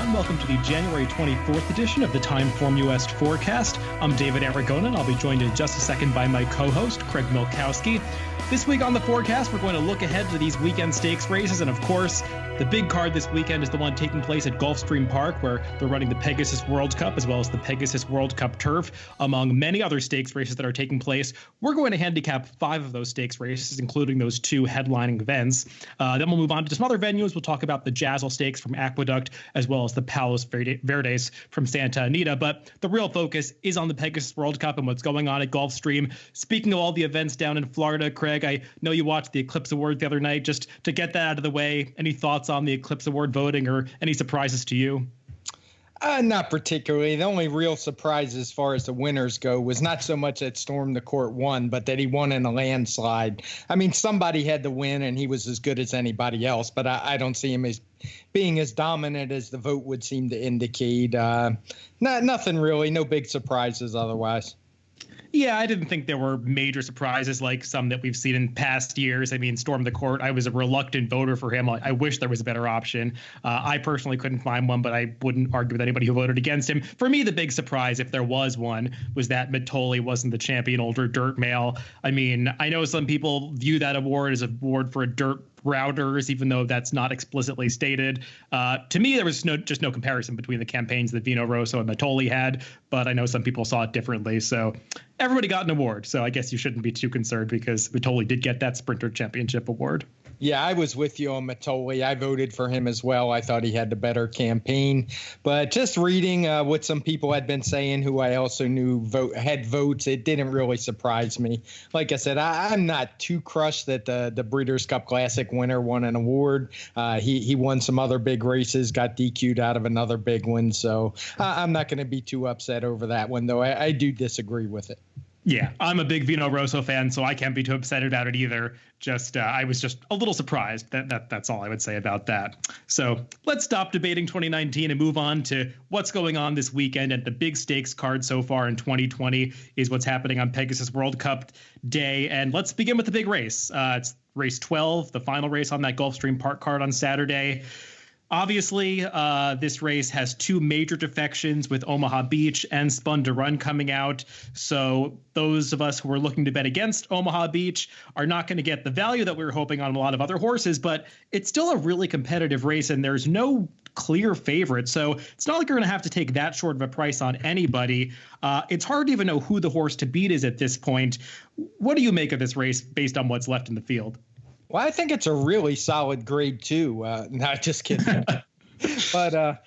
and welcome to the January 24th edition of the TimeformUS Forecast. I'm David Aragona, and I'll be joined in just a second by my co-host, Craig Milkowski. This week on the forecast, we're going to look ahead to these weekend stakes races, and of course, the big card this weekend is the one taking place at Gulfstream Park, where they're running the Pegasus World Cup as well as the Pegasus World Cup Turf, among many other stakes races that are taking place. We're going to handicap 5 of those stakes races, including those 2 headlining events. Then we'll move on to some other venues. We'll talk about the Jaisal Stakes from Aqueduct, as well as the Palos Verdes from Santa Anita. But the real focus is on the Pegasus World Cup and what's going on at Gulfstream. Speaking of all the events down in Florida, Craig, I know you watched the Eclipse Award the other night. Just to get that out of the way, any thoughts on the Eclipse Award voting or any surprises to you? Not particularly. The only real surprise as far as the winners go was not so much that Storm the Court won, but that he won in a landslide. I mean, somebody had to win, and he was as good as anybody else, but I don't see him as being as dominant as the vote would seem to indicate. Nothing really. No big surprises otherwise. Yeah, I didn't think there were major surprises like some that we've seen in past years. I mean, Storm the Court, I was a reluctant voter for him. I wish there was a better option. I personally couldn't find one, but I wouldn't argue with anybody who voted against him. For me, the big surprise, if there was one, was that Mitole wasn't the champion older dirt male. I mean, I know some people view that award as an award for a dirt routers, even though that's not explicitly stated. To me, there was just no comparison between the campaigns that Vino Rosso and Mitole had, but I know some people saw it differently. So everybody got an award. So I guess you shouldn't be too concerned because Mitole did get that Sprinter Championship award. Yeah, I was with you on Mitole. I voted for him as well. I thought he had the better campaign. But just reading what some people had been saying, who I also knew had votes, it didn't really surprise me. Like I said, I'm not too crushed that the Breeders' Cup Classic winner won an award. He won some other big races, got DQ'd out of another big one. So I'm not going to be too upset over that one, though. I do disagree with it. Yeah, I'm a big Vino Rosso fan, so I can't be too upset about it either. I was just a little surprised. That's all I would say about that. So let's stop debating 2019 and move on to what's going on this weekend. And the big stakes card so far in 2020 is what's happening on Pegasus World Cup Day. And let's begin with the big race. It's race 12, the final race on that Gulfstream Park card on Saturday. Obviously, this race has 2 major defections with Omaha Beach and Spun to Run coming out. So those of us who are looking to bet against Omaha Beach are not going to get the value that we were hoping on a lot of other horses, but it's still a really competitive race and there's no clear favorite. So it's not like you're going to have to take that short of a price on anybody. It's hard to even know who the horse to beat is at this point. What do you make of this race based on what's left in the field? Well, I think it's a really solid grade 2. Not just kidding. But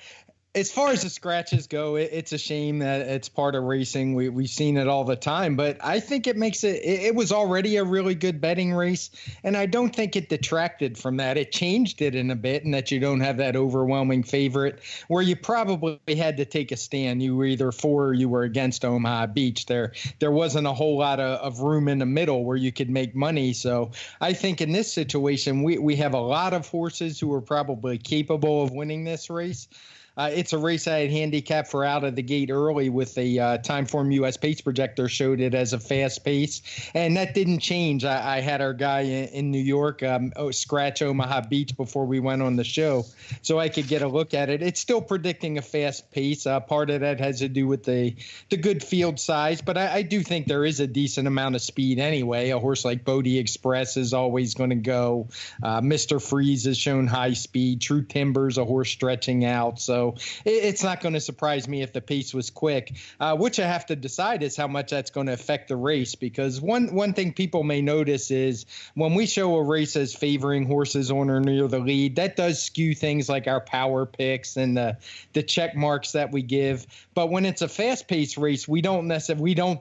as far as the scratches go, it's a shame that it's part of racing. We've seen it all the time, but I think it makes it was already a really good betting race, and I don't think it detracted from that. It changed it in a bit, and that you don't have that overwhelming favorite where you probably had to take a stand. You were either for or you were against Omaha Beach. There wasn't a whole lot of room in the middle where you could make money. So I think in this situation, we have a lot of horses who are probably capable of winning this race. It's a race I had handicapped for out of the gate early with the TimeformUS pace projector showed it as a fast pace, and that didn't change. I had our guy in New York scratch Omaha Beach before we went on the show so I could get a look at it. It's still predicting a fast pace. Part of that has to do with the good field size, but I do think there is a decent amount of speed anyway. A horse like Bodie Express is always going to go. Mr. Freeze has shown high speed. True Timber's a horse stretching out. So it's not going to surprise me if the pace was quick. Which I have to decide is how much that's going to affect the race, because one thing people may notice is when we show a race as favoring horses on or near the lead, that does skew things like our power picks and the check marks that we give. But when it's a fast-paced race, we don't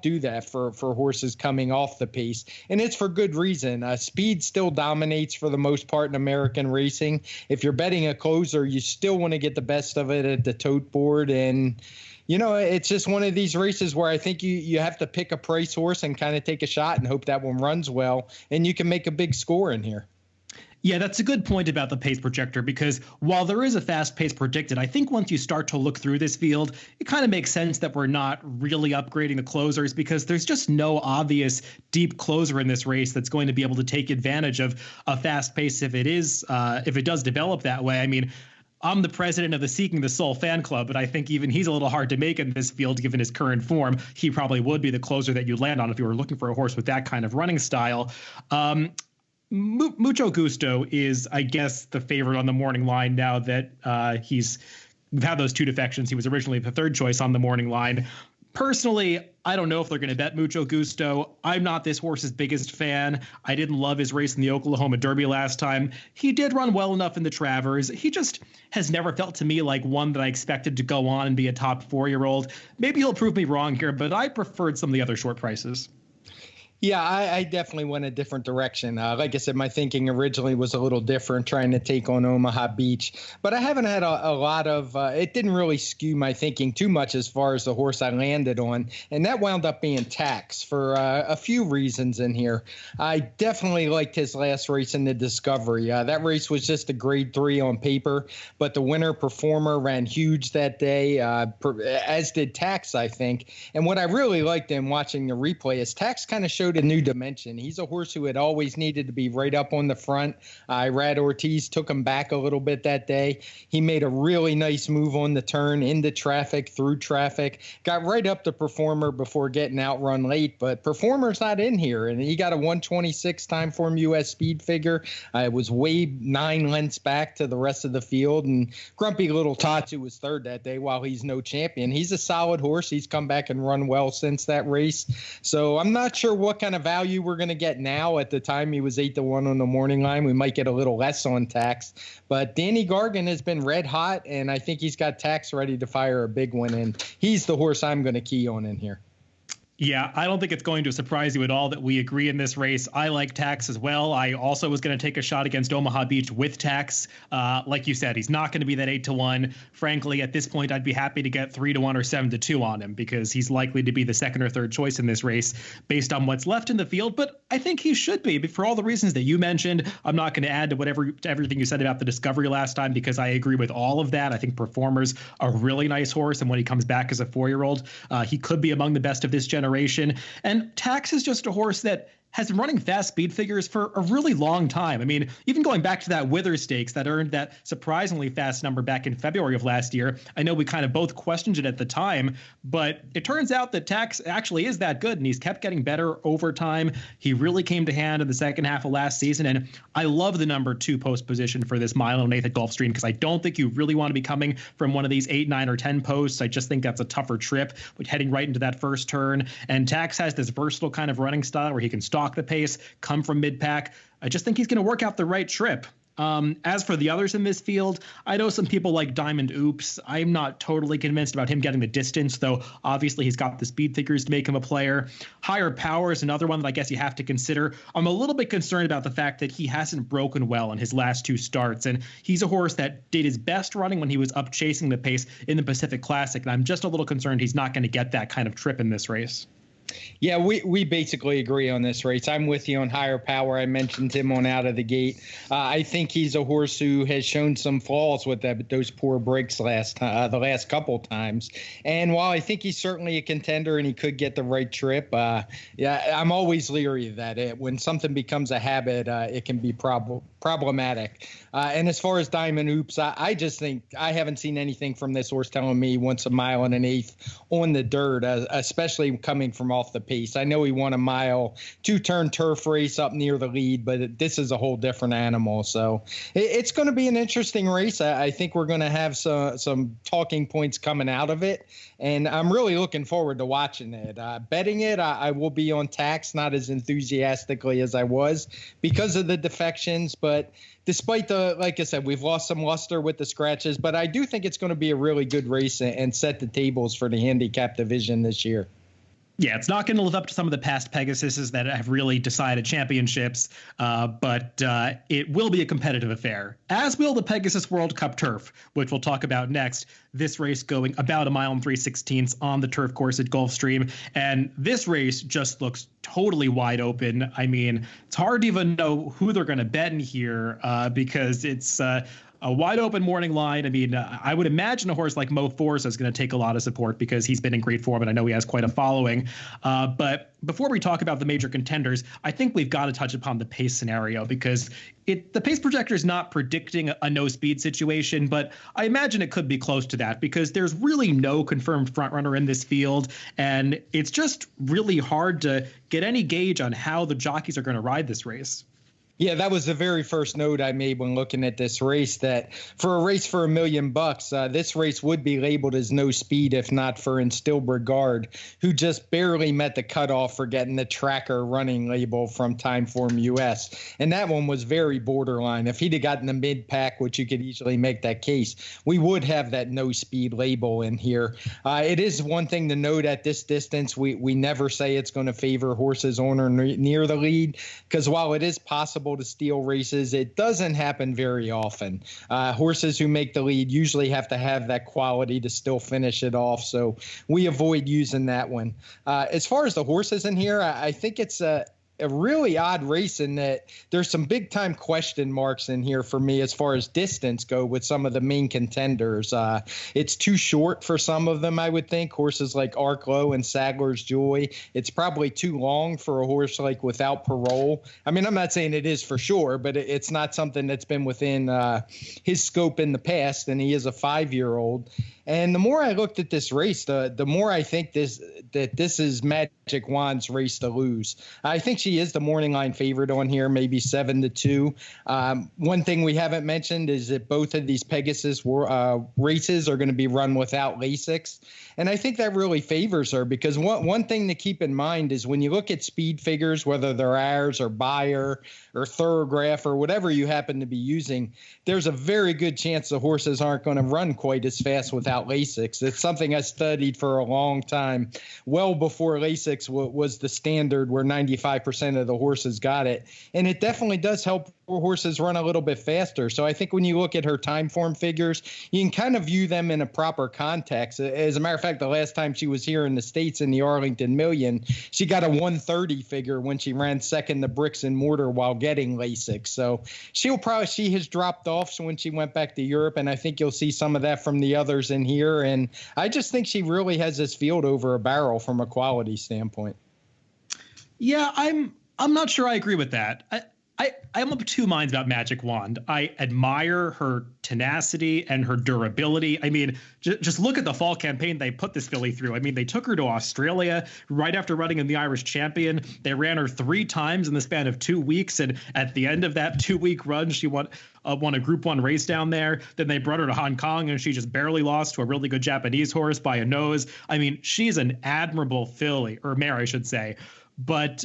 do that for horses coming off the pace, and it's for good reason. Speed still dominates for the most part in American racing. If you're betting a closer, you still want to get the best of it at the tote board, and it's just one of these races where I think you have to pick a price horse and kind of take a shot and hope that one runs well, and you can make a big score in here. Yeah, that's a good point about the pace projector, because while there is a fast pace predicted, I think once you start to look through this field, it kind of makes sense that we're not really upgrading the closers, because there's just no obvious deep closer in this race that's going to be able to take advantage of a fast pace if it does develop that way. I mean, I'm the president of the Seeking the Soul fan club, but I think even he's a little hard to make in this field given his current form. He probably would be the closer that you'd land on if you were looking for a horse with that kind of running style. Mucho Gusto is, I guess, the favorite on the morning line now that we've had those two defections. He was originally the third choice on the morning line. Personally, I don't know if they're going to bet Mucho Gusto. I'm not this horse's biggest fan. I didn't love his race in the Oklahoma Derby last time. He did run well enough in the Travers. He just has never felt to me like one that I expected to go on and be a top 4-year-old. Maybe he'll prove me wrong here, but I preferred some of the other short prices. Yeah, I definitely went a different direction. Like I said, my thinking originally was a little different, trying to take on Omaha Beach. But I haven't had a lot of it didn't really skew my thinking too much as far as the horse I landed on. And that wound up being Tax for a few reasons in here. I definitely liked his last race in the Discovery. That race was just a grade 3 on paper, but the winner performer ran huge that day, as did Tax, I think. And what I really liked in watching the replay is Tax kind of showed a new dimension. He's a horse who had always needed to be right up on the front. Irad Ortiz took him back a little bit that day. He made a really nice move on the turn, into traffic, through traffic, got right up to Performer before getting outrun late, but Performer's not in here, and he got a 126 TimeformUS speed figure. It was way 9 lengths back to the rest of the field, and Grumpy Little Tots, who was third that day, while he's no champion, he's a solid horse. He's come back and run well since that race. So I'm not sure what kind of value we're going to get now. At the time, he was 8-1 on the morning line. We might get a little less on Tax, but Danny Gargan has been red hot, and I think he's got Tax ready to fire a big one, and he's the horse I'm going to key on in here. Yeah, I don't think it's going to surprise you at all that we agree in this race. I like Tax as well. I also was going to take a shot against Omaha Beach with Tax. Like you said, he's not going to be that 8-1. Frankly, at this point, I'd be happy to get 3-1 or 7-2 on him because he's likely to be the second or third choice in this race based on what's left in the field. But I think he should be for all the reasons that you mentioned. I'm not going to add to everything you said about the Discovery last time because I agree with all of that. I think Performer's a really nice horse, and when he comes back as a 4-year-old, he could be among the best of this generation. And Tax is just a horse that has been running fast speed figures for a really long time. I mean, even going back to that Wither Stakes that earned that surprisingly fast number back in February of last year. I know we kind of both questioned it at the time, but it turns out that Tax actually is that good, and he's kept getting better over time. He really came to hand in the second half of last season, and I love the number 2 post position for this mile and 1/8 at Gulfstream because I don't think you really want to be coming from one of these 8, 9, or 10 posts. I just think that's a tougher trip, but heading right into that first turn. And Tax has this versatile kind of running style where he can stalk the pace, come from mid-pack. I just think he's going to work out the right trip. As for the others in this field, I know some people like Diamond Oops. I'm not totally convinced about him getting the distance, though obviously he's got the speed figures to make him a player. Higher Power is another one that I guess you have to consider. I'm a little bit concerned about the fact that he hasn't broken well in his last 2 starts, and he's a horse that did his best running when he was up chasing the pace in the Pacific Classic, and I'm just a little concerned he's not going to get that kind of trip in this race. Yeah, we basically agree on this race. I'm with you on Higher Power. I mentioned him on Out of the Gate. I think he's a horse who has shown some flaws with those poor breaks the last couple times. And while I think he's certainly a contender and he could get the right trip, yeah, I'm always leery of that. When something becomes a habit, it can be problematic. And as far as Diamond Oops, I just think I haven't seen anything from this horse telling me he wants 1 mile and 1/8 on the dirt, especially coming from off the pace. I know he won a mile 2-turn turf race up near the lead, but this is a whole different animal. So it's going to be an interesting race. I think we're going to have some talking points coming out of it, and I'm really looking forward to watching it. Betting it, I will be on Tax, not as enthusiastically as I was because of the defections, but despite like I said, we've lost some luster with the scratches, but I do think it's going to be a really good race and set the tables for the handicap division this year. Yeah, it's not going to live up to some of the past Pegasuses that have really decided championships, but it will be a competitive affair, as will the Pegasus World Cup turf, which we'll talk about next. This race going about 1 mile and 3/16 on the turf course at Gulfstream. And this race just looks totally wide open. I mean, it's hard to even know who they're going to bet in here because it's a wide open morning line. I mean, I would imagine a horse like Mo Forza is going to take a lot of support because he's been in great form, and I know he has quite a following. But before we talk about the major contenders, I think we've got to touch upon the pace scenario, because the pace projector is not predicting a no speed situation, but I imagine it could be close to that, because there's really no confirmed frontrunner in this field, and it's just really hard to get any gauge on how the jockeys are going to ride this race. Yeah, that was the very first note I made when looking at this race, that for a race for $1 million, this race would be labeled as no speed if not for Instilled Regard, who just barely met the cutoff for getting the tracker running label from TimeformUS. And that one was very borderline. If he'd have gotten the mid-pack, which you could easily make that case, we would have that no speed label in here. It is one thing to note at this distance, we never say it's going to favor horses on or near the lead, because while it is possible to steal races, it doesn't happen very often. Horses who make the lead usually have to have that quality to still finish it off, so we avoid using that one. As far as the horses in here, I think it's a really odd race in that there's some big time question marks in here for me as far as distance go with some of the main contenders. It's too short for some of them, I would think. Horses like Arklow and Sadler's Joy. It's probably too long for a horse like Without Parole. I mean, I'm not saying it is for sure, but it's not something that's been within his scope in the past, and he is a 5-year-old. And the more I looked at this race, the more I think this is Magic Wand's race to lose. I think she is the morning line favorite on here, maybe 7-2. One thing we haven't mentioned is that both of these Pegasus races are going to be run without Lasix. And I think that really favors her, because one thing to keep in mind is when you look at speed figures, whether they're ours or Bayer or Thorograph or whatever you happen to be using, there's a very good chance the horses aren't going to run quite as fast without Lasix. It's something I studied for a long time, well before Lasix was the standard where 95% of the horses got it. And it definitely does help horses run a little bit faster. So I think when you look at her time form figures, you can kind of view them in a proper context. As a matter of fact, the last time she was here in the States in the Arlington Million, she got a 130 figure when she ran second to Bricks and Mortar while getting Lasix. So she has dropped off when she went back to Europe, and I think you'll see some of that from the others in here. And I just think she really has this field over a barrel from a quality standpoint. Yeah, I'm not sure I agree with that. I'm of two minds about Magic Wand. I admire her tenacity and her durability. I mean, just look at the fall campaign they put this filly through. I mean, they took her to Australia right after running in the Irish Champion. They ran her 3 times in the span of 2 weeks. And at the end of that 2-week run, she won a Group 1 race down there. Then they brought her to Hong Kong, and she just barely lost to a really good Japanese horse by a nose. I mean, she's an admirable filly, or mare, I should say. But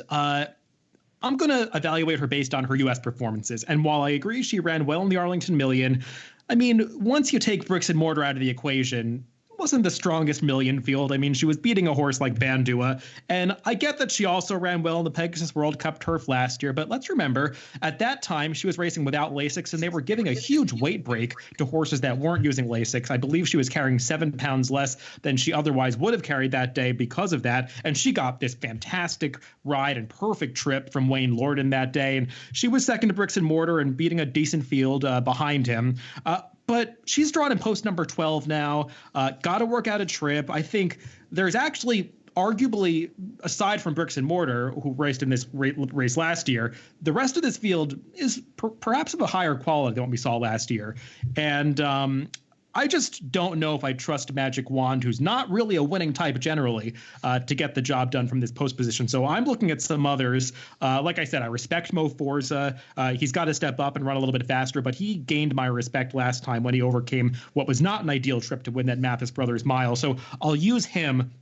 I'm going to evaluate her based on her U.S. performances. And while I agree she ran well in the Arlington Million, I mean, once you take Bricks and Mortar out of the equation, wasn't the strongest million field. I mean, she was beating a horse like Bandua, and I get that she also ran well in the Pegasus World Cup turf last year, but let's remember, at that time, she was racing without Lasix, and they were giving a huge weight break to horses that weren't using Lasix. I believe she was carrying 7 pounds less than she otherwise would have carried that day because of that, and she got this fantastic ride and perfect trip from Wayne Lorden that day, and she was second to Bricks and Mortar and beating a decent field behind him. But she's drawn in post number 12 now, got to work out a trip. I think there's actually arguably, aside from Bricks and Mortar, who raced in this race last year, the rest of this field is perhaps of a higher quality than what we saw last year. And I just don't know if I trust Magic Wand, who's not really a winning type generally, to get the job done from this post position. So I'm looking at some others. Like I said, I respect Mo Forza. He's got to step up and run a little bit faster, but he gained my respect last time when he overcame what was not an ideal trip to win that Mathis Brothers mile. So I'll use him.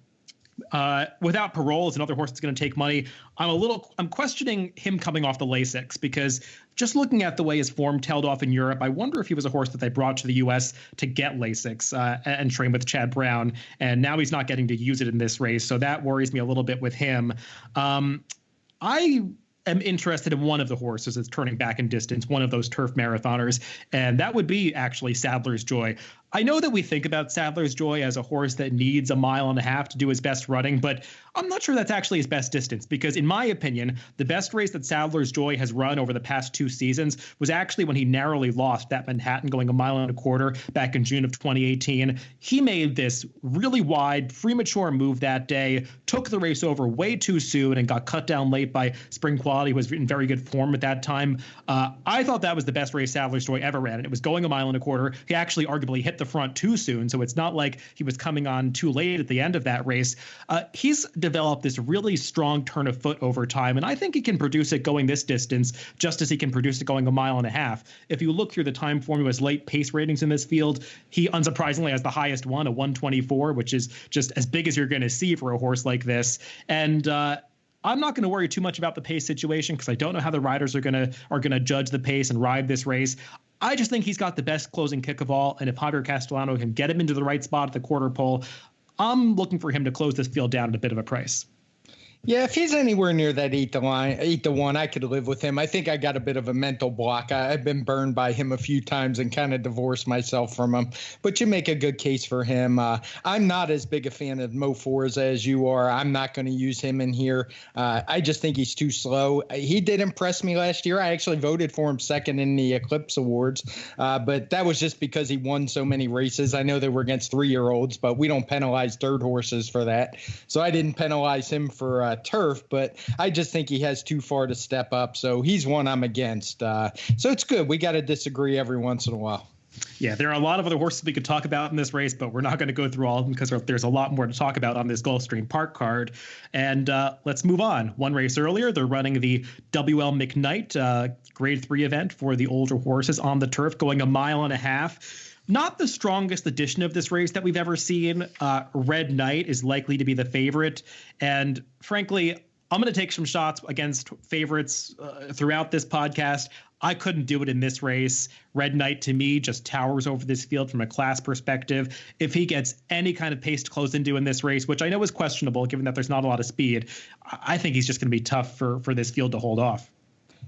Without Parole is another horse that's going to take money. I'm questioning him coming off the Lasix, because just looking at the way his form tailed off in Europe, I wonder if he was a horse that they brought to the U.S. to get Lasix and train with Chad Brown, and now he's not getting to use it in this race, so that worries me a little bit with him. I am interested in one of the horses that's turning back in distance, one of those turf marathoners, and that would be actually Sadler's Joy. I know that we think about Sadler's Joy as a horse that needs a mile and a half to do his best running, but I'm not sure that's actually his best distance, because in my opinion, the best race that Sadler's Joy has run over the past 2 seasons was actually when he narrowly lost at Manhattan going a mile and a quarter back in June of 2018. He made this really wide, premature move that day, took the race over way too soon and got cut down late by Spring Quality, who was in very good form at that time. I thought that was the best race Sadler's Joy ever ran. It was going a mile and a quarter. He actually arguably hit the front too soon, so it's not like he was coming on too late at the end of that race. He's developed this really strong turn of foot over time, and I think he can produce it going this distance just as he can produce it going a mile and a half. If you look through the TimeformUS late pace ratings in this field, he unsurprisingly has the highest one, a 124, which is just as big as you're going to see for a horse like this. And I'm not going to worry too much about the pace situation because I don't know how the riders are going to judge the pace and ride this race. I just think he's got the best closing kick of all, and if Javier Castellano can get him into the right spot at the quarter pole, I'm looking for him to close this field down at a bit of a price. Yeah, if he's anywhere near that 8-1, I could live with him. I think I got a bit of a mental block. I've been burned by him a few times and kind of divorced myself from him. But you make a good case for him. I'm not as big a fan of Mo Forza as you are. I'm not going to use him in here. I just think he's too slow. He did impress me last year. I actually voted for him second in the Eclipse Awards, but that was just because he won so many races. I know they were against 3-year-olds, but we don't penalize third horses for that. So I didn't penalize him for turf, but I just think he has too far to step up. So he's one I'm against. So it's good. We got to disagree every once in a while. Yeah, there are a lot of other horses we could talk about in this race, but we're not going to go through all of them because there's a lot more to talk about on this Gulfstream Park card. And let's move on. One race earlier, they're running the WL Mcknight Grade 3 event for the older horses on the turf, going a mile and a half. Not the strongest edition of this race that we've ever seen. Red Knight is likely to be the favorite. And frankly, I'm going to take some shots against favorites throughout this podcast. I couldn't do it in this race. Red Knight, to me, just towers over this field from a class perspective. If he gets any kind of pace to close into in this race, which I know is questionable given that there's not a lot of speed, I think he's just going to be tough for this field to hold off.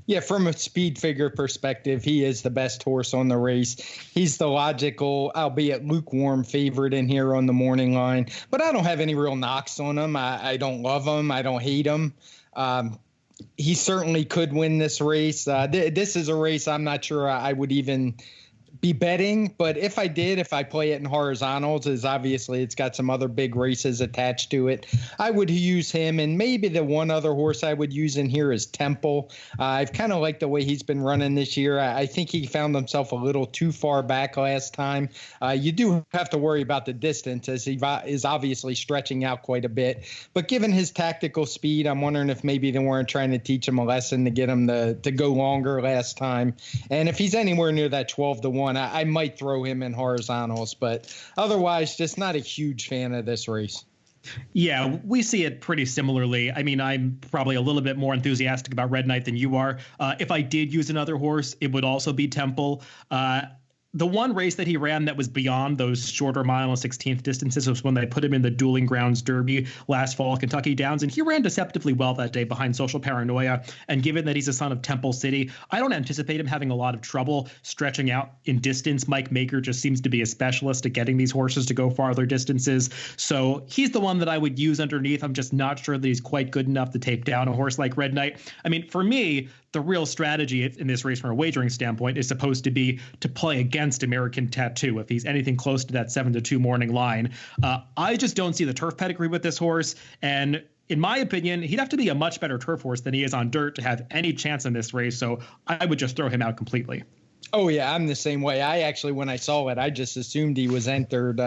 Yeah, from a speed figure perspective, he is the best horse on the race. He's the logical, albeit lukewarm, favorite in here on the morning line. But I don't have any real knocks on him. I don't love him. I don't hate him. He certainly could win this race. This is a race I'm not sure I would even be betting, but if I play it in horizontals, is obviously it's got some other big races attached to it, I would use him. And maybe the one other horse I would use in here is Temple. I've kind of liked the way he's been running this year. I think he found himself a little too far back last time. You do have to worry about the distance as he is obviously stretching out quite a bit, but given his tactical speed, I'm wondering if maybe they weren't trying to teach him a lesson to get him to go longer last time. And if he's anywhere near that 12-1, I might throw him in horizontals, but otherwise just not a huge fan of this race. Yeah, we see it pretty similarly. I mean, I'm probably a little bit more enthusiastic about Red Knight than you are. If I did use another horse, it would also be Temple. The one race that he ran that was beyond those shorter mile and 16th distances was when they put him in the Dueling Grounds Derby last fall, Kentucky Downs, and he ran deceptively well that day behind Social Paranoia. And given that he's a son of Temple City, I don't anticipate him having a lot of trouble stretching out in distance. Mike Maker just seems to be a specialist at getting these horses to go farther distances. So he's the one that I would use underneath. I'm just not sure that he's quite good enough to take down a horse like Red Knight. I mean, for me, the real strategy in this race from a wagering standpoint is supposed to be to play against American Tattoo if he's anything close to that 7-2 morning line. I just don't see the turf pedigree with this horse. And in my opinion, he'd have to be a much better turf horse than he is on dirt to have any chance in this race. So I would just throw him out completely. Oh, yeah, I'm the same way. I actually, when I saw it, I just assumed he was entered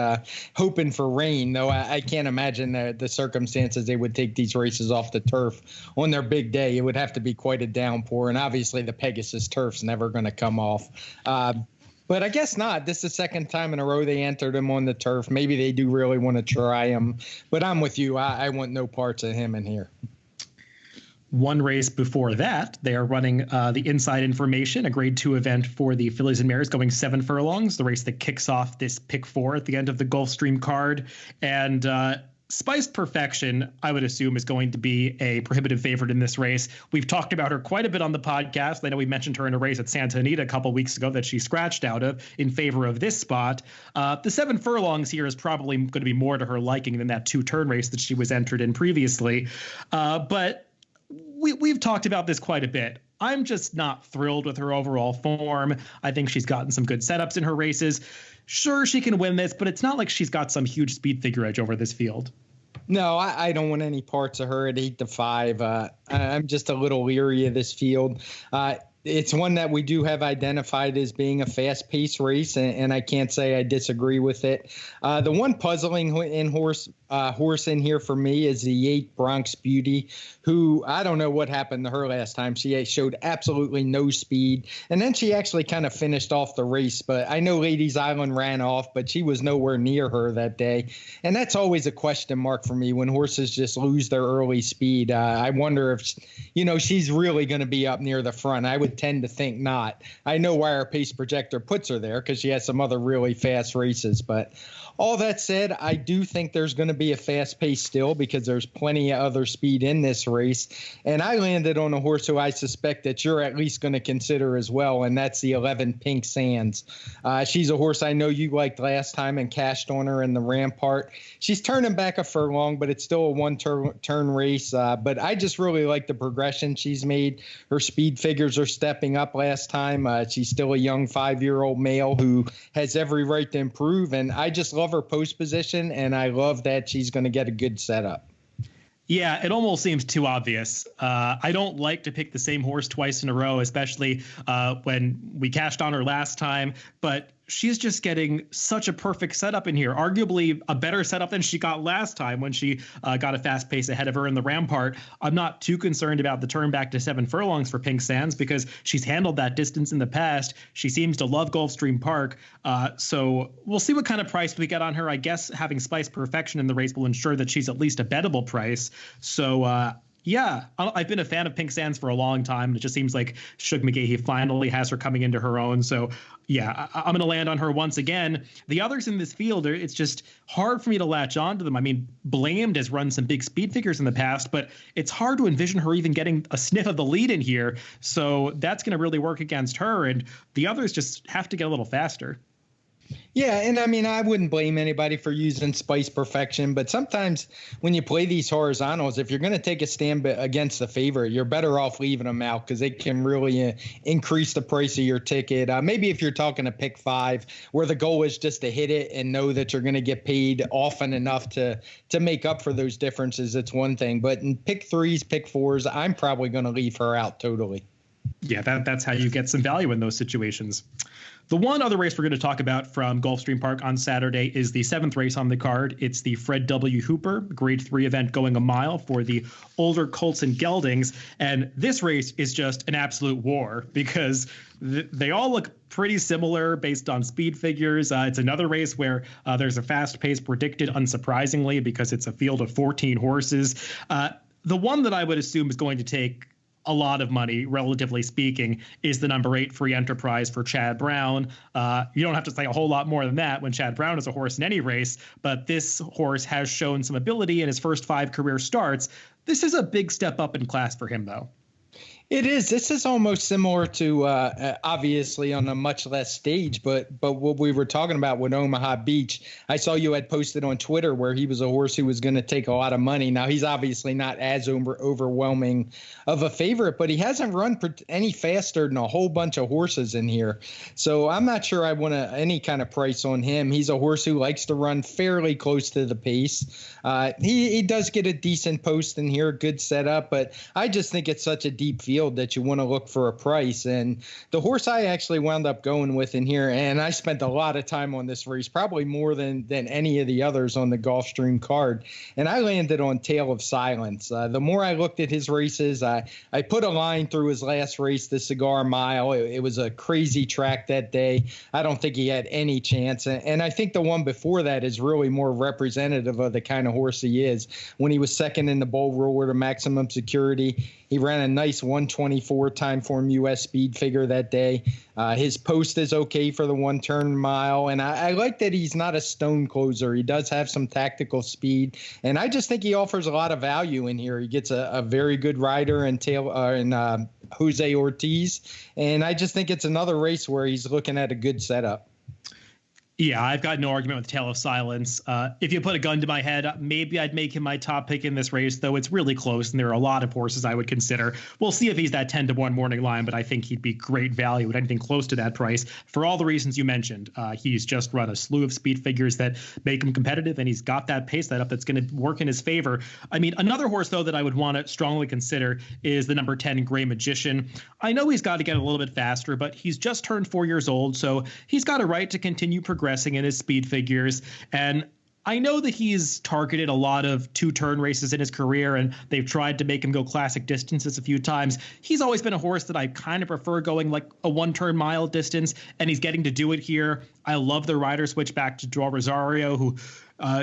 hoping for rain, though I can't imagine the circumstances they would take these races off the turf on their big day. It would have to be quite a downpour, and obviously the Pegasus turf's never going to come off. But I guess not. This is the second time in a row they entered him on the turf. Maybe they do really want to try him. But I'm with you. I want no parts of him in here. One race before that, they are running the Inside Information, a Grade 2 event for the fillies and mares going 7 furlongs, the race that kicks off this pick 4 at the end of the Gulfstream card. And Spice Perfection, I would assume, is going to be a prohibitive favorite in this race. We've talked about her quite a bit on the podcast. I know we mentioned her in a race at Santa Anita a couple weeks ago that she scratched out of in favor of this spot. The 7 furlongs here is probably going to be more to her liking than that 2-turn race that she was entered in previously. But we've talked about this quite a bit. I'm just not thrilled with her overall form. I think she's gotten some good setups in her races. Sure, she can win this, but it's not like she's got some huge speed figure edge over this field. No, I don't want any parts of her at 8-5. I'm just a little leery of this field. It's one that we do have identified as being a fast-paced race, and I can't say I disagree with it. The one puzzling horse in here for me is the 8 Bronx Beauty, who I don't know what happened to her last time. She showed absolutely no speed, and then she actually kind of finished off the race. But I know Ladies Island ran off, but she was nowhere near her that day, and that's always a question mark for me when horses just lose their early speed. I wonder if she's really going to be up near the front. I would tend to think not. I know why our pace projector puts her there because she has some other really fast races. But all that said, I do think there's going to be a fast pace still because there's plenty of other speed in this race. And I landed on a horse who I suspect that you're at least going to consider as well, and that's the 11 Pink Sands. She's a horse I know you liked last time and cashed on her in the Rampart. She's turning back a furlong, but it's still a one-turn race. But I just really like the progression she's made. Her speed figures are stepping up last time. She's still a young 5-year-old male who has every right to improve, and I just love her post position, and I love that she's going to get a good setup. Yeah, it almost seems too obvious. I don't like to pick the same horse twice in a row, especially when we cashed on her last time, but she's just getting such a perfect setup in here, arguably a better setup than she got last time when she got a fast pace ahead of her in the Rampart. I'm not too concerned about the turn back to 7 furlongs for Pink Sands because she's handled that distance in the past. She seems to love Gulfstream Park. So we'll see what kind of price we get on her. I guess having Spice Perfection in the race will ensure that she's at least a bettable price. So, yeah, I've been a fan of Pink Sands for a long time. It just seems like Shug McGahee finally has her coming into her own. So, yeah, I'm going to land on her once again. The others in this field, it's just hard for me to latch on to them. I mean, Blamed has run some big speed figures in the past, but it's hard to envision her even getting a sniff of the lead in here. So that's going to really work against her. And the others just have to get a little faster. Yeah, and I mean, I wouldn't blame anybody for using Spice Perfection, but sometimes when you play these horizontals, if you're going to take a stand against the favorite, you're better off leaving them out because it can really increase the price of your ticket. Maybe if you're talking a pick 5 where the goal is just to hit it and know that you're going to get paid often enough to make up for those differences, it's one thing. But in pick 3s, pick 4s, I'm probably going to leave her out totally. Yeah, that's how you get some value in those situations. The one other race we're going to talk about from Gulfstream Park on Saturday is the 7th race on the card. It's the Fred W. Hooper Grade 3 event going a mile for the older colts and geldings. And this race is just an absolute war because they all look pretty similar based on speed figures. It's another race where there's a fast pace predicted, unsurprisingly, because it's a field of 14 horses. The one that I would assume is going to take a lot of money, relatively speaking, is the number 8 Free Enterprise for Chad Brown. You don't have to say a whole lot more than that when Chad Brown is a horse in any race, but this horse has shown some ability in his first 5 career starts. This is a big step up in class for him, though. It is. This is almost similar to, obviously, on a much less stage, but what we were talking about with Omaha Beach. I saw you had posted on Twitter where he was a horse who was going to take a lot of money. Now, he's obviously not as overwhelming of a favorite, but he hasn't run any faster than a whole bunch of horses in here. So I'm not sure I want any kind of price on him. He's a horse who likes to run fairly close to the pace. He does get a decent post in here, good setup, but I just think it's such a deep field that you want to look for a price. And the horse I actually wound up going with in here, and I spent a lot of time on this race, probably more than any of the others on the Gulfstream card, and I landed on Tale of Silence. The more I looked at his races, I put a line through his last race, the Cigar Mile. It was a crazy track that day. I don't think he had any chance, and I think the one before that is really more representative of the kind of horse he is. When he was second in the Bull Roller to Maximum Security, he ran a nice 1-2 124 TimeformUS speed figure that day. His post is okay for the 1-turn mile, and I like that he's not a stone closer. He does have some tactical speed, and I just think he offers a lot of value in here. He gets a very good rider in Jose Ortiz, and I just think it's another race where he's looking at a good setup. Yeah, I've got no argument with Tale of Silence. If you put a gun to my head, maybe I'd make him my top pick in this race, though it's really close, and there are a lot of horses I would consider. We'll see if he's that 10-1 morning line, but I think he'd be great value at anything close to that price for all the reasons you mentioned. He's just run a slew of speed figures that make him competitive, and he's got that pace setup that's going to work in his favor. I mean, another horse, though, that I would want to strongly consider is the number 10 Gray Magician. I know he's got to get a little bit faster, but he's just turned 4 years old, so he's got a right to continue progressing in his speed figures. And I know that he's targeted a lot of 2-turn races in his career, and they've tried to make him go classic distances a few times. He's always been a horse that I kind of prefer going like a 1-turn mile distance, and he's getting to do it here. I love the rider switch back to Joel Rosario, who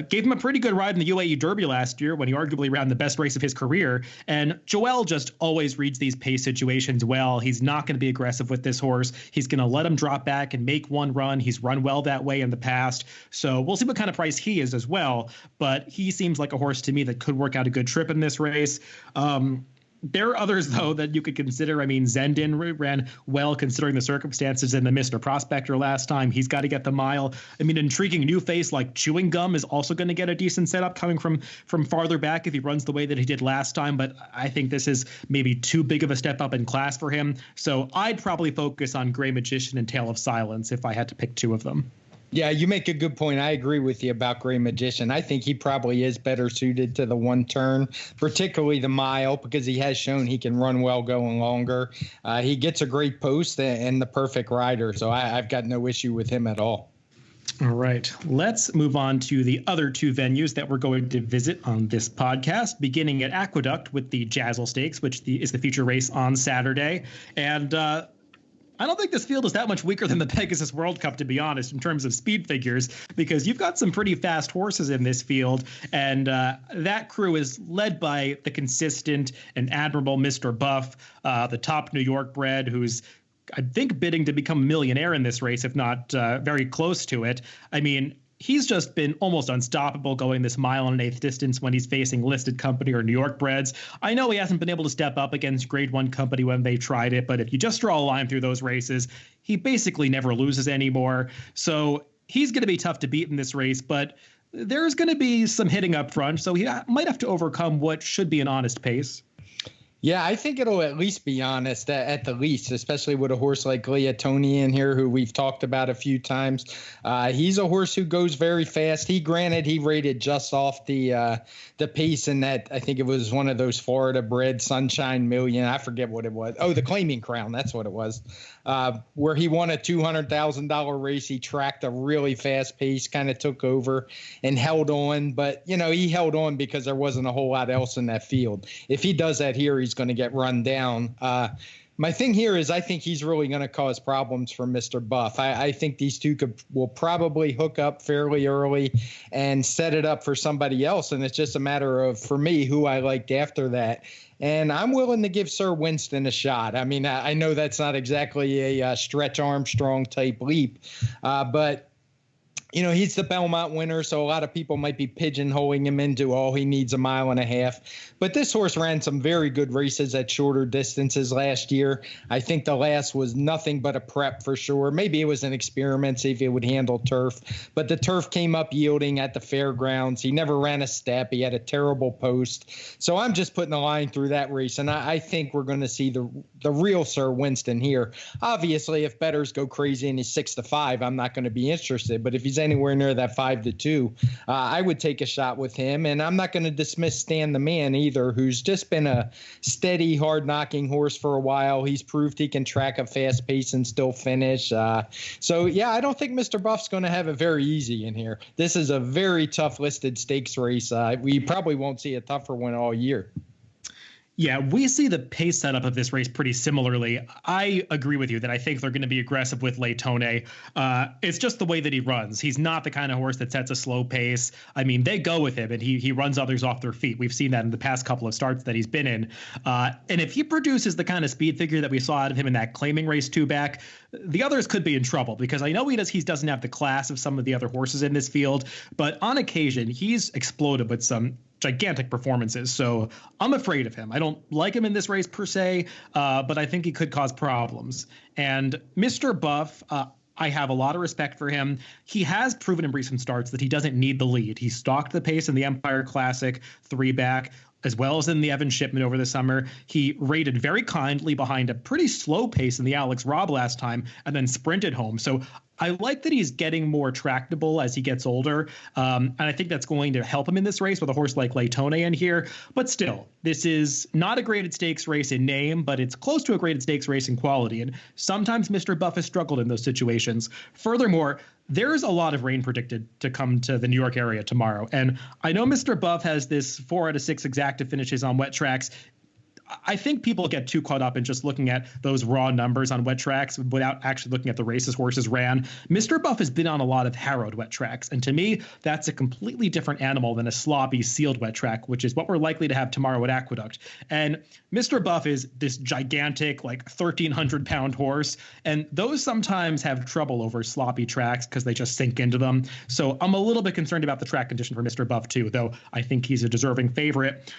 gave him a pretty good ride in the UAE Derby last year when he arguably ran the best race of his career. And Joel just always reads these pace situations well. He's not going to be aggressive with this horse. He's going to let him drop back and make one run. He's run well that way in the past. So we'll see what kind of price he is as well. But he seems like a horse to me that could work out a good trip in this race. There are others, though, that you could consider. I mean, Zendin ran well considering the circumstances in the Mr. Prospector last time. He's got to get the mile. I mean, intriguing new face like Chewing Gum is also going to get a decent setup coming from farther back if he runs the way that he did last time. But I think this is maybe too big of a step up in class for him. So I'd probably focus on Gray Magician and Tale of Silence if I had to pick two of them. Yeah, you make a good point. I agree with you about Gray Magician. I think he probably is better suited to the 1-turn, particularly the mile, because he has shown he can run well going longer. He gets a great post and the perfect rider, so I've got no issue with him at all. All right, let's move on to the other two venues that we're going to visit on this podcast, beginning at Aqueduct with the Jaisal Stakes, which is the feature race on Saturday. And I don't think this field is that much weaker than the Pegasus World Cup, to be honest, in terms of speed figures, because you've got some pretty fast horses in this field. And that crew is led by the consistent and admirable Mr. Buff, the top New York bred, who's, I think, bidding to become a millionaire in this race, if not very close to it. I mean, he's just been almost unstoppable going this 1.125 distance when he's facing listed company or New York breds. I know he hasn't been able to step up against grade 1 company when they tried it, but if you just draw a line through those races, he basically never loses anymore. So he's going to be tough to beat in this race, but there's going to be some hitting up front, so he might have to overcome what should be an honest pace. Yeah, I think it'll at least be honest at the least, especially with a horse like Tony in here, who we've talked about a few times. He's a horse who goes very fast. He rated just off the pace in that. I think it was one of those Florida bred Sunshine Million. I forget what it was. Oh, the Claiming Crown. That's what it was. Where he won a $200,000 race. He tracked a really fast pace, kind of took over and held on. But, he held on because there wasn't a whole lot else in that field. If he does that here, he's going to get run down. My thing here is I think he's really going to cause problems for Mr. Buff. I think these two will probably hook up fairly early and set it up for somebody else. And it's just a matter of, for me, who I liked after that. And I'm willing to give Sir Winston a shot. I mean, I know that's not exactly a Stretch Armstrong type leap, but he's the Belmont winner, so a lot of people might be pigeonholing him into, he needs 1.5 miles. But this horse ran some very good races at shorter distances last year. I think the last was nothing but a prep for sure. Maybe it was an experiment, see if it would handle turf. But the turf came up yielding at the fairgrounds. He never ran a step. He had a terrible post. So I'm just putting a line through that race, and I think we're going to see the real Sir Winston here. Obviously, if bettors go crazy and he's 6-5, I'm not going to be interested. But if he's anywhere near that 5-2, I would take a shot with him. And I'm not going to dismiss Stan the Man either, who's just been a steady, hard-knocking horse for a while. He's proved he can track a fast pace and still finish. So, yeah, I don't think Mr. Buff's going to have it very easy in here. This is a very tough listed stakes race. We probably won't see a tougher one all year. Yeah, we see the pace setup of this race pretty similarly. I agree with you that I think they're going to be aggressive with Laytone. It's just the way that he runs. He's not the kind of horse that sets a slow pace. I mean, they go with him, and he runs others off their feet. We've seen that in the past couple of starts that he's been in. And if he produces the kind of speed figure that we saw out of him in that claiming race 2 back, the others could be in trouble, because I know he doesn't have the class of some of the other horses in this field, but on occasion he's exploded with some gigantic performances. So I'm afraid of him. I don't like him in this race per se, but I think he could cause problems. And Mr. Buff, I have a lot of respect for him. He has proven in recent starts that he doesn't need the lead. He stalked the pace in the Empire Classic 3-back, as well as in the Evan Shipman over the summer. He rated very kindly behind a pretty slow pace in the Alex Robb last time and then sprinted home. So I like that he's getting more tractable as he gets older. And I think that's going to help him in this race with a horse like Laytone in here. But still, this is not a graded stakes race in name, but it's close to a graded stakes race in quality. And sometimes Mr. Buff has struggled in those situations. Furthermore, there's a lot of rain predicted to come to the New York area tomorrow. And I know Mr. Buff has this 4 out of 6 exacta finishes on wet tracks. I think people get too caught up in just looking at those raw numbers on wet tracks without actually looking at the races horses ran. Mr. Buff has been on a lot of harrowed wet tracks, and to me, that's a completely different animal than a sloppy sealed wet track, which is what we're likely to have tomorrow at Aqueduct. And Mr. Buff is this gigantic, like 1,300-pound horse, and those sometimes have trouble over sloppy tracks because they just sink into them. So I'm a little bit concerned about the track condition for Mr. Buff too, though I think he's a deserving favorite.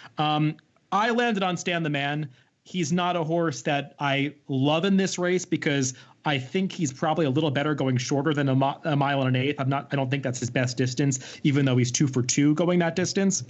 I landed on Stan the Man. He's not a horse that I love in this race because I think he's probably a little better going shorter than a mile and an eighth. I don't think that's his best distance, even though he's 2 for 2 going that distance.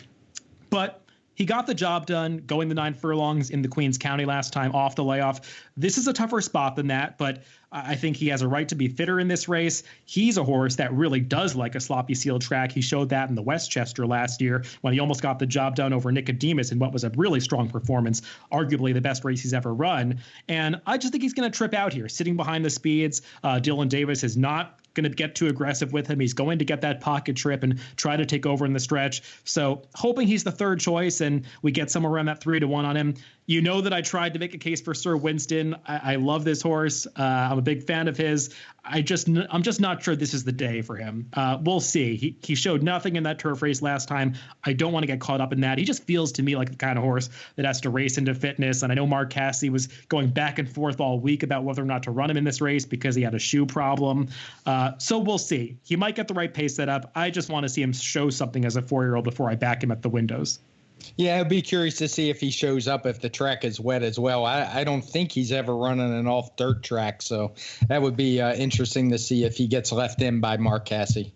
But he got the job done going the 9 furlongs in the Queens County last time off the layoff. This is a tougher spot than that, but I think he has a right to be fitter in this race. He's a horse that really does like a sloppy sealed track. He showed that in the Westchester last year when he almost got the job done over Nicodemus in what was a really strong performance, arguably the best race he's ever run. And I just think he's going to trip out here, sitting behind the speeds. Dylan Davis is not going to get too aggressive with him. He's going to get that pocket trip and try to take over in the stretch. So hoping he's the third choice and we get somewhere around that 3-1 on him. You know that I tried to make a case for Sir Winston. I love this horse. I'm a big fan of his. I'm just not sure this is the day for him. We'll see. He showed nothing in that turf race last time. I don't want to get caught up in that. He just feels to me like the kind of horse that has to race into fitness. And I know Mark Cassidy was going back and forth all week about whether or not to run him in this race because he had a shoe problem. So we'll see. He might get the right pace set up. I just want to see him show something as a 4-year-old before I back him at the windows. Yeah, I'd be curious to see if he shows up if the track is wet as well. I don't think he's ever running an off dirt track, so that would be interesting to see if he gets left in by Mark Cassidy.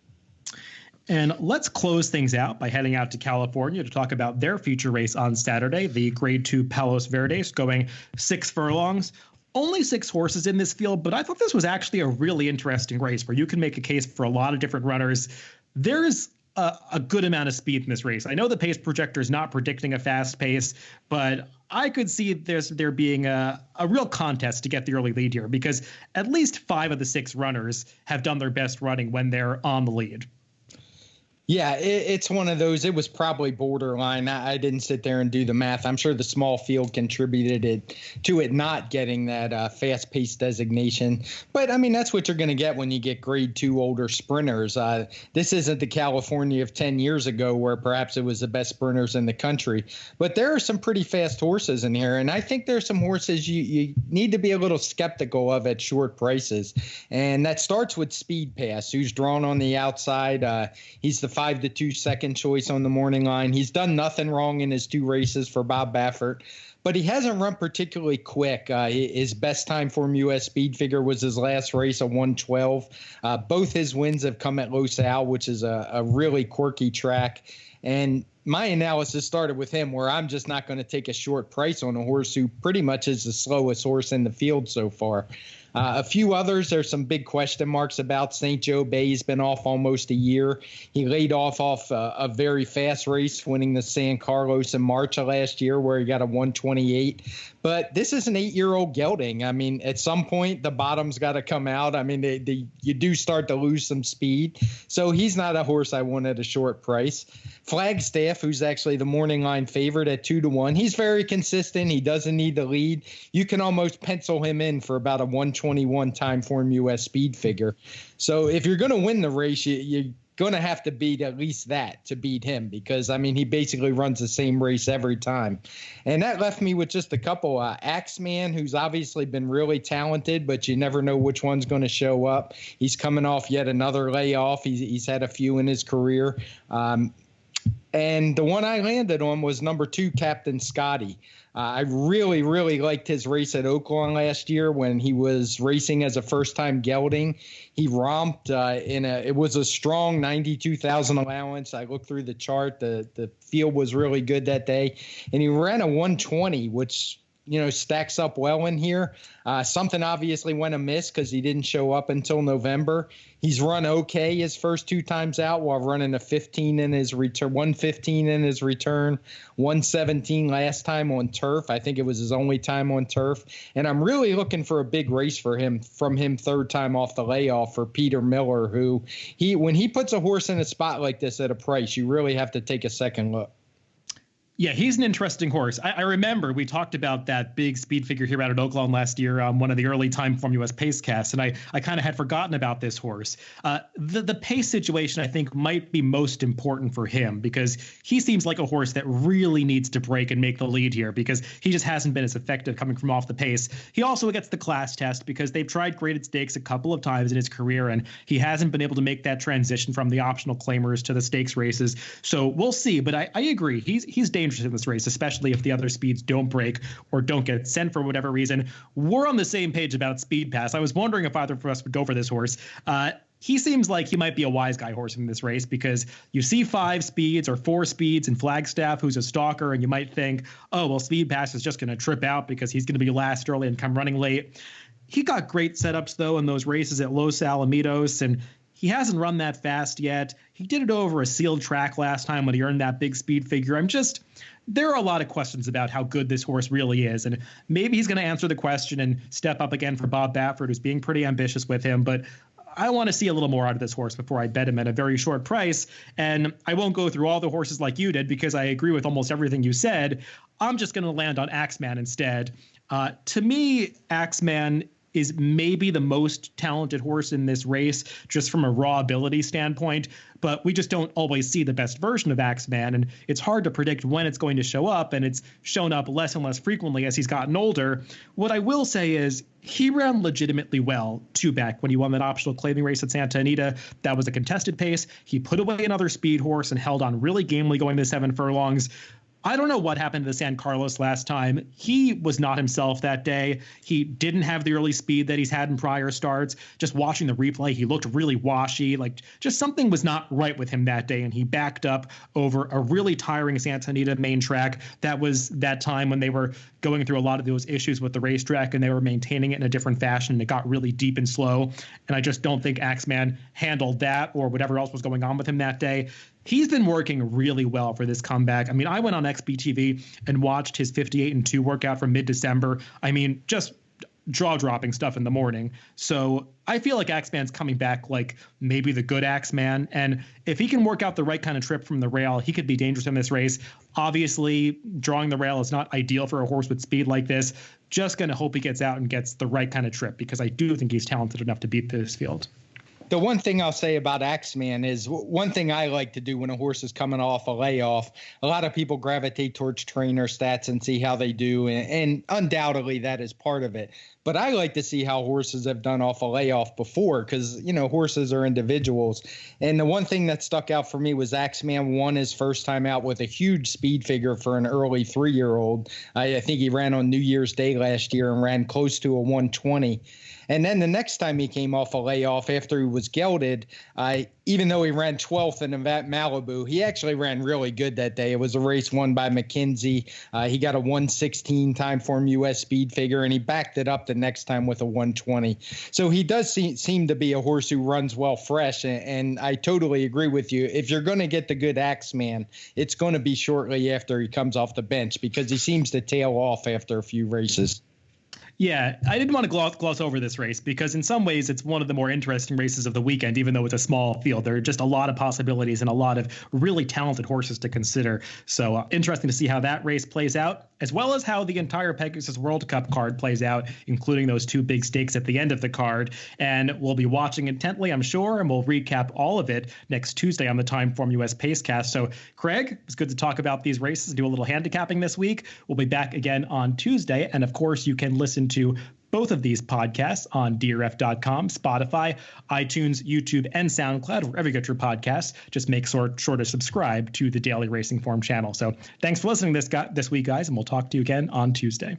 And let's close things out by heading out to California to talk about their feature race on Saturday, the Grade 2 Palos Verdes, going 6 furlongs. Only 6 horses in this field, but I thought this was actually a really interesting race where you can make a case for a lot of different runners. There's a good amount of speed in this race. I know the pace projector is not predicting a fast pace, but I could see there being a real contest to get the early lead here because at least 5 of the 6 runners have done their best running when they're on the lead. Yeah, it's one of those. It was probably borderline. I didn't sit there and do the math. I'm sure the small field contributed to it not getting that fast-paced designation. But, I mean, that's what you're going to get when you get Grade 2 older sprinters. This isn't the California of 10 years ago where perhaps it was the best sprinters in the country. But there are some pretty fast horses in here, and I think there's some horses you need to be a little skeptical of at short prices. And that starts with Speed Pass, who's drawn on the outside. He's the 5-2 second choice on the morning line. He's done nothing wrong in his 2 races for Bob Baffert, but he hasn't run particularly quick. His best TimeformUS speed figure was his last race, a 1:12. Both his wins have come at Los Al, which is a really quirky track. And my analysis started with him where I'm just not going to take a short price on a horse who pretty much is the slowest horse in the field so far. A few others, there's some big question marks about. St. Joe Bay's been off almost a year. He laid off a very fast race, winning the San Carlos in March of last year where he got a 1:28. But this is an 8-year-old gelding. I mean, at some point, the bottom's got to come out. I mean, you do start to lose some speed. So he's not a horse I want at a short price. Flagstaff, who's actually the morning line favorite at 2-1. He's very consistent. He doesn't need the lead. You can almost pencil him in for about a 121 TimeformUS speed figure. So if you're going to win the race, you're going to have to beat at least that to beat him, because I mean, he basically runs the same race every time. And that left me with just a couple. Axeman, who's obviously been really talented, but you never know which one's going to show up. He's coming off yet another layoff. He's had a few in his career. And the one I landed on was number 2, Captain Scotty. I really, really liked his race at Oaklawn last year when he was racing as a first-time gelding. He romped it was a strong 92,000 allowance. I looked through the chart. The field was really good that day. And he ran a 120, which, stacks up well in here. Something obviously went amiss because he didn't show up until November. He's run okay his first 2 times out while running a 15 in his return, 115 in his return, 117 last time on turf. I think it was his only time on turf. And I'm really looking for a big race from him third time off the layoff for Peter Miller, who when he puts a horse in a spot like this at a price, you really have to take a second look. Yeah, he's an interesting horse. I remember we talked about that big speed figure here out at Oaklawn last year on one of the early TimeformUS pace casts, and I kind of had forgotten about this horse. The pace situation, I think, might be most important for him because he seems like a horse that really needs to break and make the lead here because he just hasn't been as effective coming from off the pace. He also gets the class test because they've tried graded stakes a couple of times in his career, and he hasn't been able to make that transition from the optional claimers to the stakes races. So we'll see, but I agree. He's dangerous in this race, especially if the other speeds don't break or don't get sent for whatever reason. We're on the same page about Speed Pass. I was wondering if either of us would go for this horse. He seems like he might be a wise guy horse in this race because you see 5 speeds or 4 speeds in Flagstaff, who's a stalker, and you might think, oh, well, Speed Pass is just going to trip out because he's going to be last early and come running late. He got great setups, though, in those races at Los Alamitos, and he hasn't run that fast yet. He did it over a sealed track last time when he earned that big speed figure. There are a lot of questions about how good this horse really is, and maybe he's going to answer the question and step up again for Bob Baffert, who's being pretty ambitious with him, but I want to see a little more out of this horse before I bet him at a very short price, and I won't go through all the horses like you did because I agree with almost everything you said. I'm just going to land on Axeman instead. To me, Axeman is maybe the most talented horse in this race just from a raw ability standpoint, but we just don't always see the best version of Axeman, and it's hard to predict when it's going to show up, and it's shown up less and less frequently as he's gotten older. What I will say is he ran legitimately well back when he won that optional claiming race at Santa Anita. That was a contested pace. He put away another speed horse and held on really gamely going the 7 furlongs. I don't know what happened to San Carlos last time. He was not himself that day. He didn't have the early speed that he's had in prior starts. Just watching the replay, he looked really washy. Just something was not right with him that day, and he backed up over a really tiring Santa Anita main track. That was that time when they were going through a lot of those issues with the racetrack, and they were maintaining it in a different fashion. It got really deep and slow, and I just don't think Axeman handled that or whatever else was going on with him that day. He's been working really well for this comeback. I mean, I went on XBTV and watched his 58-2 workout from mid-December. I mean, just jaw-dropping stuff in the morning. So I feel like Axeman's coming back like maybe the good Axeman. And if he can work out the right kind of trip from the rail, he could be dangerous in this race. Obviously, drawing the rail is not ideal for a horse with speed like this. Just going to hope he gets out and gets the right kind of trip because I do think he's talented enough to beat this field. The one thing I'll say about Axeman is one thing I like to do when a horse is coming off a layoff. A lot of people gravitate towards trainer stats and see how they do, and undoubtedly that is part of it. But I like to see how horses have done off a layoff before because, horses are individuals. And the one thing that stuck out for me was Axeman won his first time out with a huge speed figure for an early 3-year-old. I think he ran on New Year's Day last year and ran close to a 120. And then the next time he came off a layoff after he was gelded, even though he ran 12th in Malibu, he actually ran really good that day. It was a race won by McKenzie. He got a 1:16 TimeformUS speed figure, and he backed it up the next time with a 1:20. So he does seem to be a horse who runs well fresh, and I totally agree with you. If you're going to get the good Axeman, it's going to be shortly after he comes off the bench because he seems to tail off after a few races. Yeah, I didn't want to gloss over this race because in some ways it's one of the more interesting races of the weekend, even though it's a small field. There are just a lot of possibilities and a lot of really talented horses to consider. So interesting to see how that race plays out, as well as how the entire Pegasus World Cup card plays out, including those two big stakes at the end of the card. And we'll be watching intently, I'm sure, and we'll recap all of it next Tuesday on the TimeformUS Pacecast. So, Craig, it's good to talk about these races and do a little handicapping this week. We'll be back again on Tuesday. And of course, you can listen to both of these podcasts on drf.com, Spotify, iTunes, YouTube, and SoundCloud, wherever you get your podcasts. Just make sure to subscribe to the Daily Racing Form channel. So thanks for listening this week, guys, and we'll talk to you again on Tuesday.